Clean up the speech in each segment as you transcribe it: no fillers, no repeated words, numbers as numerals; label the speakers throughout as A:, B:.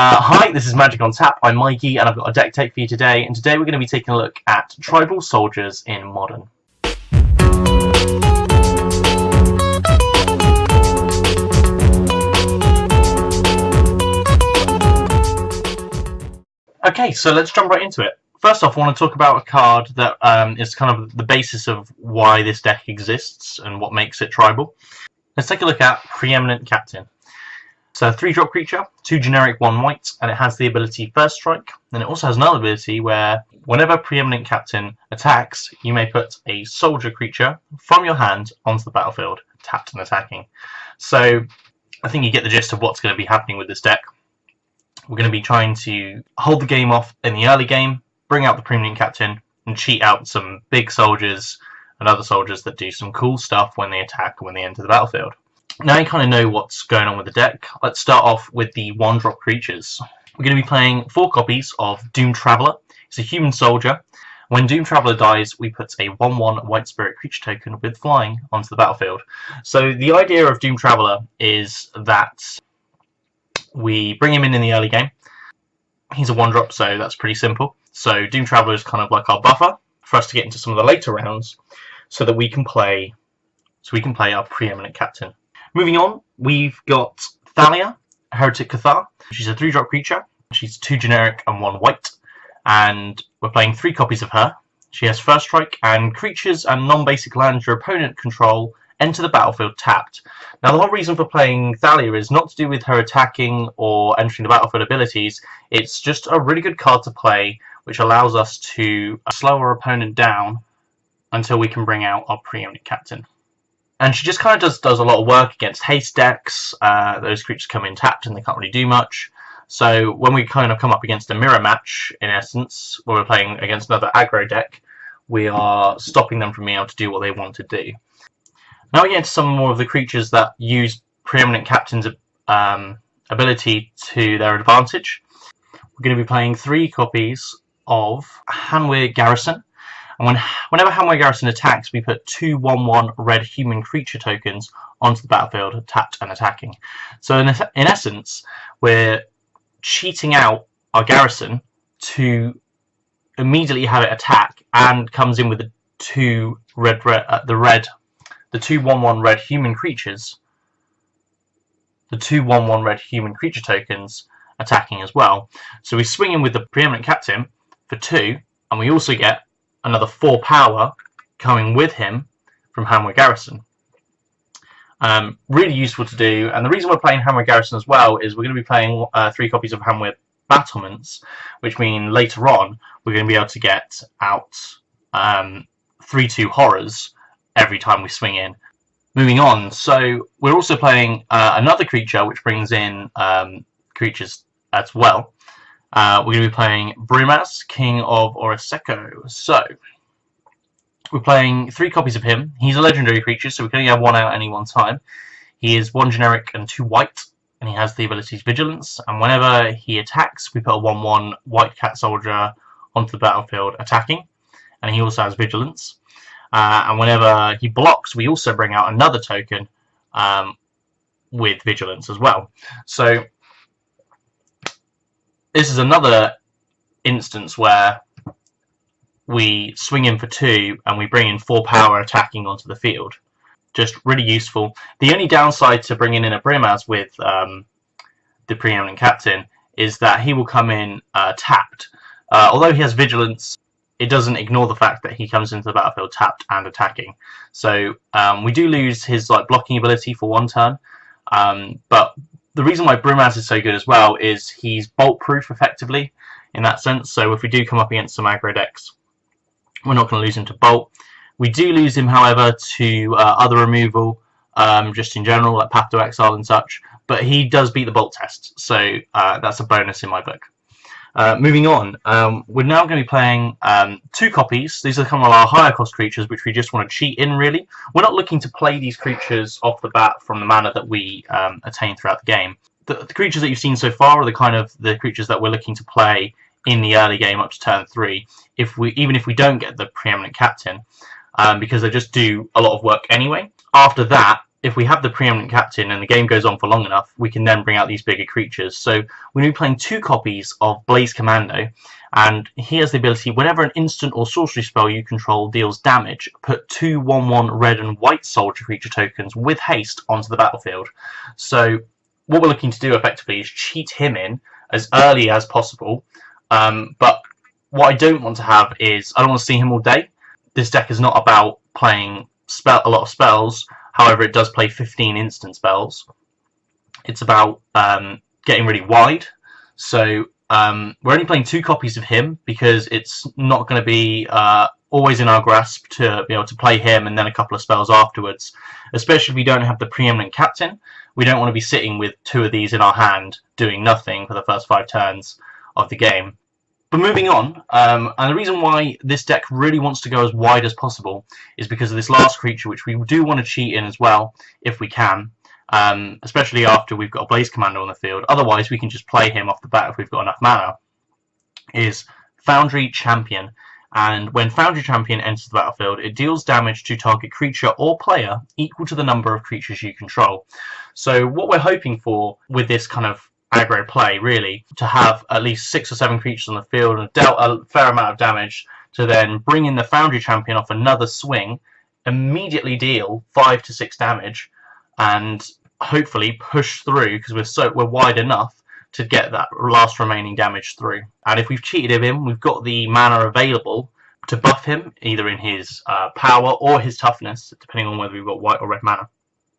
A: Hi, this is Magic on Tap. I'm Mikey, and I've got a deck take for you today. And today we're going to be taking a look at tribal soldiers in Modern. Okay, so let's jump right into it. First off, I want to talk about a card that is kind of the basis of why this deck exists and what makes it tribal. Let's take a look at Preeminent Captain. It's a 3-drop creature, 2 generic, 1 white, and it has the ability First Strike. And it also has another ability where whenever Preeminent Captain attacks, you may put a soldier creature from your hand onto the battlefield, tapped and attacking. So I think you get the gist of what's going to be happening with this deck. We're going to be trying to hold the game off in the early game, bring out the Preeminent Captain, and cheat out some big soldiers and other soldiers that do some cool stuff when they attack and when they enter the battlefield. Now you kind of know what's going on with the deck. Let's start off with the 1-drop creatures. We're going to be playing 4 copies of Doom Traveller. It's a human soldier. When Doom Traveller dies, we put a 1/1 white spirit creature token with flying onto the battlefield. So the idea of Doom Traveller is that we bring him in the early game. He's a 1-drop, so that's pretty simple. So Doom Traveller is kind of like our buffer for us to get into some of the later rounds, so that we can play our Preeminent Captain. Moving on, we've got Thalia, Heretic Cathar. She's a 3-drop creature. She's 2 generic and 1 white, and we're playing 3 copies of her. She has First Strike, and creatures and non-basic lands your opponent control enter the battlefield tapped. Now, the whole reason for playing Thalia is not to do with her attacking or entering the battlefield abilities. It's just a really good card to play, which allows us to slow our opponent down until we can bring out our Preeminent Captain. And she just kind of does a lot of work against haste decks. Those creatures come in tapped and they can't really do much. So when we kind of come up against a mirror match, in essence, where we're playing against another aggro deck, we are stopping them from being able to do what they want to do. Now we get into some more of the creatures that use Preeminent Captain's ability to their advantage. We're going to be playing 3 copies of Hanweir Garrison. And whenever Hanweir Garrison attacks, we put 2 1/1 red human creature tokens onto the battlefield, tapped and attacking. So in essence, we're cheating out our Garrison to immediately have it attack, and comes in with the 2 1/1 red human creatures, the 2 1/1 red human creature tokens attacking as well. So we swing in with the Preeminent Captain for 2, and we also get another 4 power coming with him from Hanweir Garrison. Really useful to do, and the reason we're playing Hanweir Garrison as well is we're going to be playing 3 copies of Hanweir Battlements, which mean later on we're going to be able to get out 3/2 horrors every time we swing in. Moving on, so we're also playing another creature which brings in creatures as well. We're going to be playing Brimaz, King of Oreskos. So we're playing 3 copies of him. He's a legendary creature, so we can only have 1 out at any one time. He is 1 generic and 2 white, and he has the abilities Vigilance. And whenever he attacks, we put a 1/1 white cat soldier onto the battlefield attacking, and he also has Vigilance. And whenever he blocks, we also bring out another token with Vigilance as well. So this is another instance where we swing in for 2 and we bring in 4 power attacking onto the field. Just really useful. The only downside to bringing in a Brimaz with the Preeminent Captain is that he will come in tapped. Although he has Vigilance, it doesn't ignore the fact that he comes into the battlefield tapped and attacking. So we do lose his blocking ability for 1 turn, but the reason why Brimaz is so good as well is he's bolt-proof effectively in that sense. So if we do come up against some aggro decks, we're not going to lose him to bolt. We do lose him, however, to other removal, just in general, like Path to Exile and such. But he does beat the bolt test, so that's a bonus in my book. Moving on, we're now going to be playing 2 copies. These are kind of our higher cost creatures, which we just want to cheat in, really. We're not looking to play these creatures off the bat from the mana that we attain throughout the game. The creatures that you've seen so far are the creatures that we're looking to play in the early game up to turn 3, even if we don't get the Preeminent Captain, because they just do a lot of work anyway. After that, if we have the Preeminent Captain and the game goes on for long enough, we can then bring out these bigger creatures. So we're going to be playing 2 copies of Blaze Commando, and he has the ability, whenever an instant or sorcery spell you control deals damage, put 2 1/1 red and white soldier creature tokens with haste onto the battlefield. So what we're looking to do effectively is cheat him in as early as possible, but what I don't want to have is, I don't want to see him all day. This deck is not about playing a lot of spells. However, it does play 15 instant spells. It's about getting really wide. So we're only playing 2 copies of him because it's not going to be always in our grasp to be able to play him and then a couple of spells afterwards. Especially if we don't have the Preeminent Captain. We don't want to be sitting with 2 of these in our hand doing nothing for the first 5 turns of the game. But moving on, and the reason why this deck really wants to go as wide as possible is because of this last creature, which we do want to cheat in as well, if we can, especially after we've got a Blaze Commando on the field. Otherwise, we can just play him off the bat if we've got enough mana, is Foundry Champion. And when Foundry Champion enters the battlefield, it deals damage to target creature or player equal to the number of creatures you control. So what we're hoping for with this kind of aggro play, really, to have at least 6 or 7 creatures on the field and dealt a fair amount of damage to then bring in the Foundry Champion off another swing, immediately deal 5 to 6 damage, and hopefully push through because we're wide enough to get that last remaining damage through. And if we've cheated him in, we've got the mana available to buff him, either in his power or his toughness, depending on whether we've got white or red mana.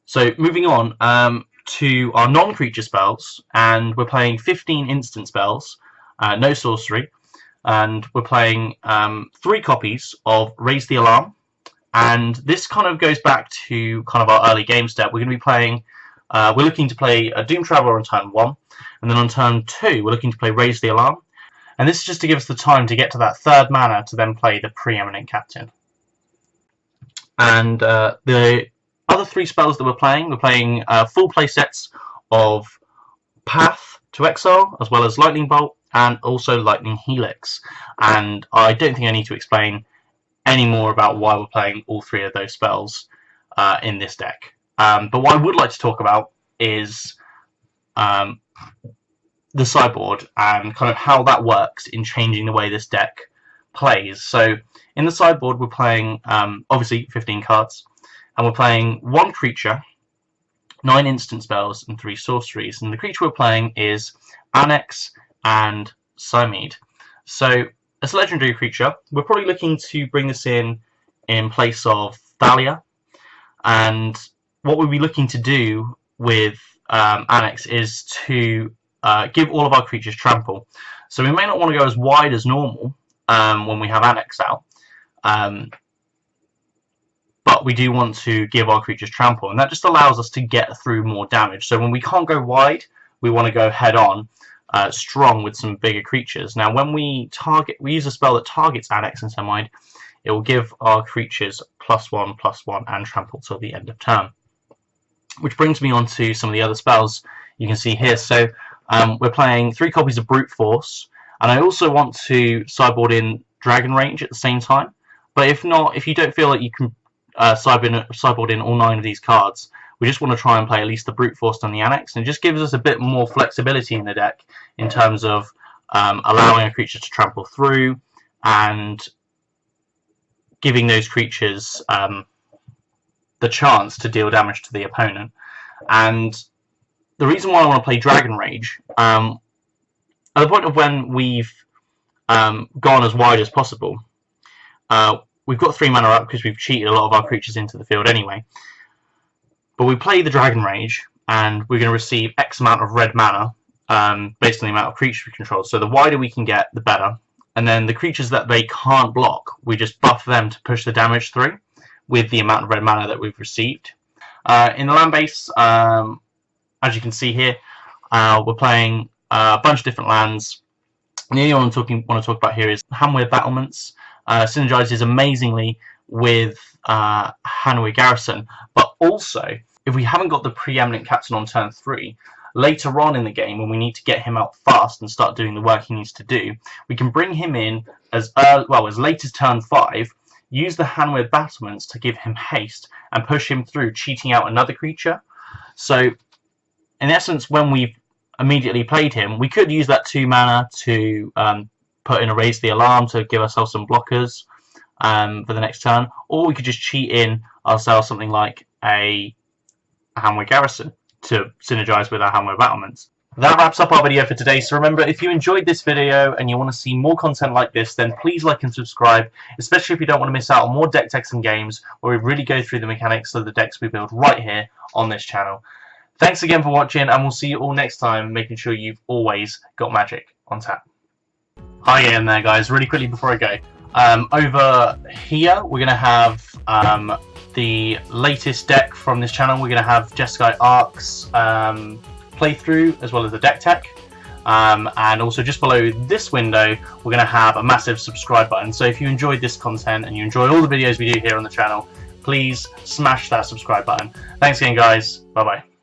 A: So moving on, to our non-creature spells, and we're playing 15 instant spells, no sorcery, and we're playing 3 copies of Raise the Alarm, and this kind of goes back to kind of our early game step. We're going to be playing, we're looking to play a Doom Traveler on turn 1, and then on turn 2 we're looking to play Raise the Alarm, and this is just to give us the time to get to that 3rd mana to then play the Preeminent Captain. And the other 3 spells that we're playing full play sets of Path to Exile, as well as Lightning Bolt, and also Lightning Helix. And I don't think I need to explain any more about why we're playing all 3 of those spells in this deck. But what I would like to talk about is the sideboard and kind of how that works in changing the way this deck plays. So in the sideboard we're playing obviously 15 cards. And we're playing 1 creature, 9 instant spells, and 3 sorceries. And the creature we're playing is Anax and Cymede. So it's a legendary creature. We're probably looking to bring this in place of Thalia. And what we'll be looking to do with Anax is to give all of our creatures trample. So we may not want to go as wide as normal when we have Anax out. But we do want to give our creatures trample, and that just allows us to get through more damage. So when we can't go wide, we want to go head on, strong with some bigger creatures. Now when we use a spell that targets Anax and Cymede, it will give our creatures +1/+1 and trample till the end of turn. Which brings me on to some of the other spells you can see here. So we're playing 3 copies of Brute Force, and I also want to sideboard in Dragonrage at the same time. But if not, if you don't feel that you can sideboard in all 9 of these cards, we just want to try and play at least the Brute Force on the Anax, and it just gives us a bit more flexibility in the deck in terms of allowing a creature to trample through and giving those creatures the chance to deal damage to the opponent. And the reason why I want to play Dragonrage, at the point of when we've gone as wide as possible, we've got 3 mana up because we've cheated a lot of our creatures into the field anyway. But we play the Dragonrage, and we're going to receive X amount of red mana based on the amount of creatures we control. So the wider we can get, the better. And then the creatures that they can't block, we just buff them to push the damage through with the amount of red mana that we've received. In the land base, as you can see here, we're playing a bunch of different lands. And the only one I want to talk about here is Hanweir Battlements. Synergizes amazingly with Hanweir Garrison, but also if we haven't got the Preeminent Captain on turn 3, later on in the game when we need to get him out fast and start doing the work he needs to do, we can bring him in as late as turn 5 use the Hanweir Battlements to give him haste and push him through, cheating out another creature. So, in essence, when we immediately played him, we could use that 2 mana to put in a Raise the Alarm to give ourselves some blockers for the next turn, or we could just cheat in ourselves something like a Hanweir Garrison to synergize with our Hanweir Battlements. That wraps up our video for today, so remember, if you enjoyed this video and you want to see more content like this, then please like and subscribe, especially if you don't want to miss out on more deck techs and games where we really go through the mechanics of the decks we build right here on this channel. Thanks again for watching, and we'll see you all next time, making sure you've always got magic on tap. Hi again there, guys. Really quickly before I go, over here we're going to have the latest deck from this channel. We're going to have Jeskai Ark's playthrough as well as the deck tech, and also just below this window we're going to have a massive subscribe button. So if you enjoyed this content and you enjoy all the videos we do here on the channel, please smash that subscribe button. Thanks again, guys. Bye bye.